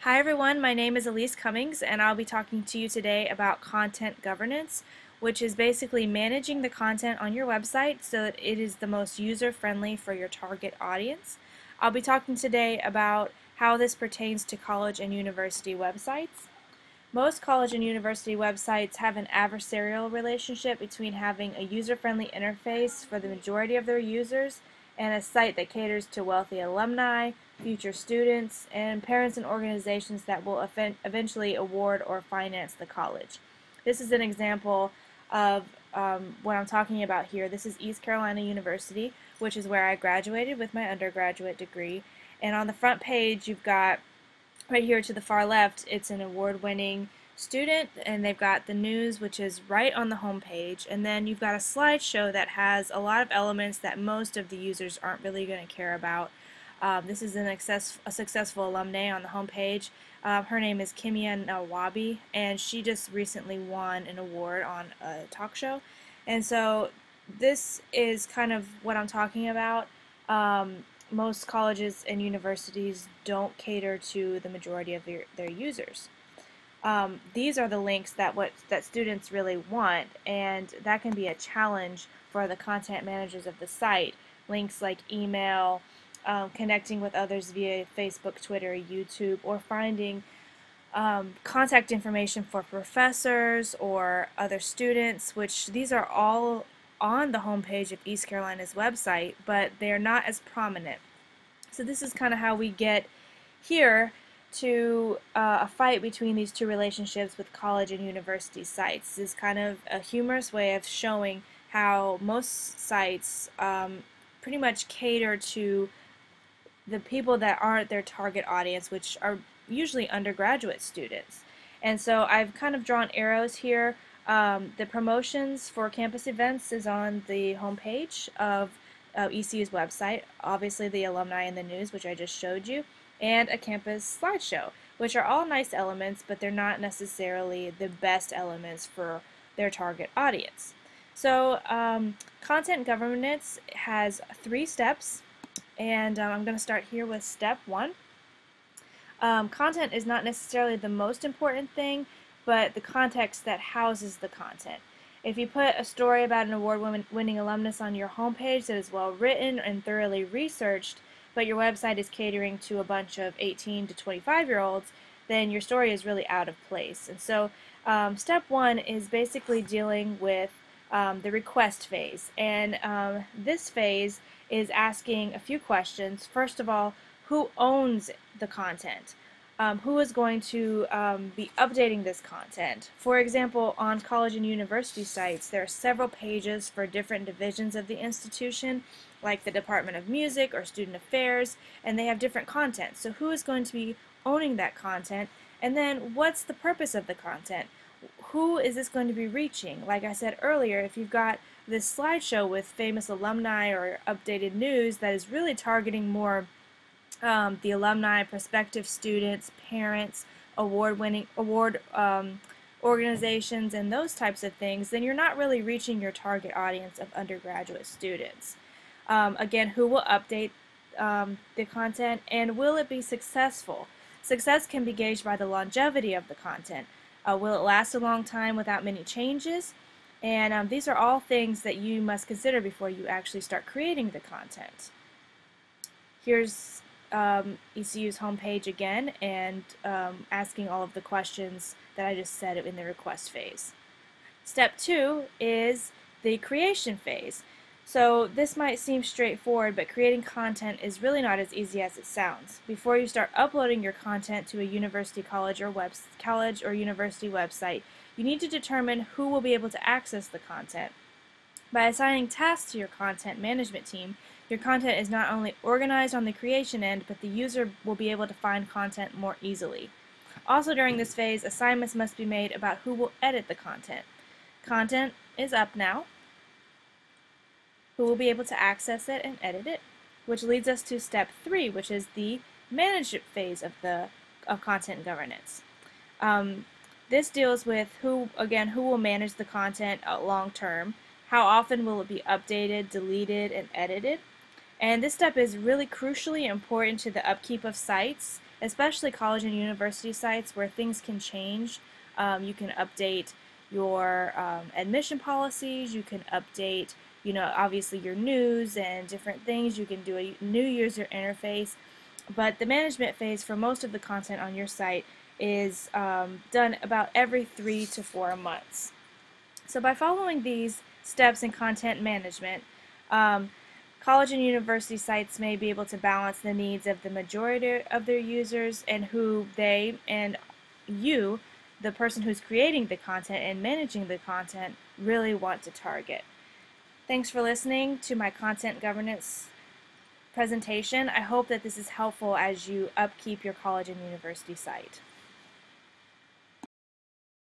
Hi everyone, my name is Elise Cummings and I'll be talking to you today about content governance, which is basically managing the content on your website so that it is the most user-friendly for your target audience. I'll be talking today about how this pertains to college and university websites. Most college and university websites have an adversarial relationship between having a user-friendly interface for the majority of their users and a site that caters to wealthy alumni, future students, and parents and organizations that will eventually award or finance the college. This is an example of what I'm talking about here. This is East Carolina University, which is where I graduated with my undergraduate degree. And on the front page, you've got right here to the far left, it's an award-winning student, and they've got the news, which is right on the home page, and then you've got a slideshow that has a lot of elements that most of the users aren't really going to care about. This is a successful alumni on the home page. Her name is Kimia Nawabi, and she just recently won an award on a talk show. And so this is kind of what I'm talking about. Most colleges and universities don't cater to the majority of their users. These are the links that students really want, and that can be a challenge for the content managers of the site. Links like email, connecting with others via Facebook, Twitter, YouTube, or finding contact information for professors or other students, which these are all on the homepage of East Carolina's website, but they're not as prominent. So this is kind of how we get here to a fight between these two relationships with college and university sites. This is kind of a humorous way of showing how most sites pretty much cater to the people that aren't their target audience, which are usually undergraduate students. And so I've kind of drawn arrows here. The promotions for campus events is on the homepage of ECU's website, obviously the alumni and the news, which I just showed you, and a campus slideshow, which are all nice elements, but they're not necessarily the best elements for their target audience. So content governance has 3 steps, and I'm going to start here with step 1. Content is not necessarily the most important thing, but the context that houses the content. If you put a story about an award-winning alumnus on your homepage that is well written and thoroughly researched, but your website is catering to a bunch of 18 to 25-year-olds, then your story is really out of place. And so step 1 is basically dealing with the request phase. And this phase is asking a few questions. First of all, who owns the content? Who is going to be updating this content? For example, on college and university sites, there are several pages for different divisions of the institution, like the Department of Music or Student Affairs, and they have different content. So who is going to be owning that content? And then what's the purpose of the content? Who is this going to be reaching? Like I said earlier, if you've got this slideshow with famous alumni or updated news that is really targeting more the alumni, prospective students, parents, award organizations, and those types of things, then you're not really reaching your target audience of undergraduate students. Again, who will update the content, and will it be successful? Success can be gauged by the longevity of the content. Will it last a long time without many changes? And these are all things that you must consider before you actually start creating the content. Here's ECU's homepage again, and asking all of the questions that I just said in the request phase. Step 2 is the creation phase. So this might seem straightforward, but creating content is really not as easy as it sounds. Before you start uploading your content to a university, college or university website, you need to determine who will be able to access the content. By assigning tasks to your content management team, your content is not only organized on the creation end, but the user will be able to find content more easily. Also during this phase, assignments must be made about who will edit the content. Content is up now. Who will be able to access it and edit it? Which leads us to step 3, which is the management phase of content governance. This deals with who will manage the content long term. How often will it be updated, deleted, and edited? And this step is really crucially important to the upkeep of sites especially college and university sites where things can change. You can update your admission policies, you can update, obviously your news and different things. You can do a new user interface, but the management phase for most of the content on your site is done about every 3 to 4 months. So by following these steps in content management, college and university sites may be able to balance the needs of the majority of their users and who they and you, the person who's creating the content and managing the content, really want to target. Thanks for listening to my content governance presentation. I hope that this is helpful as you upkeep your college and university site.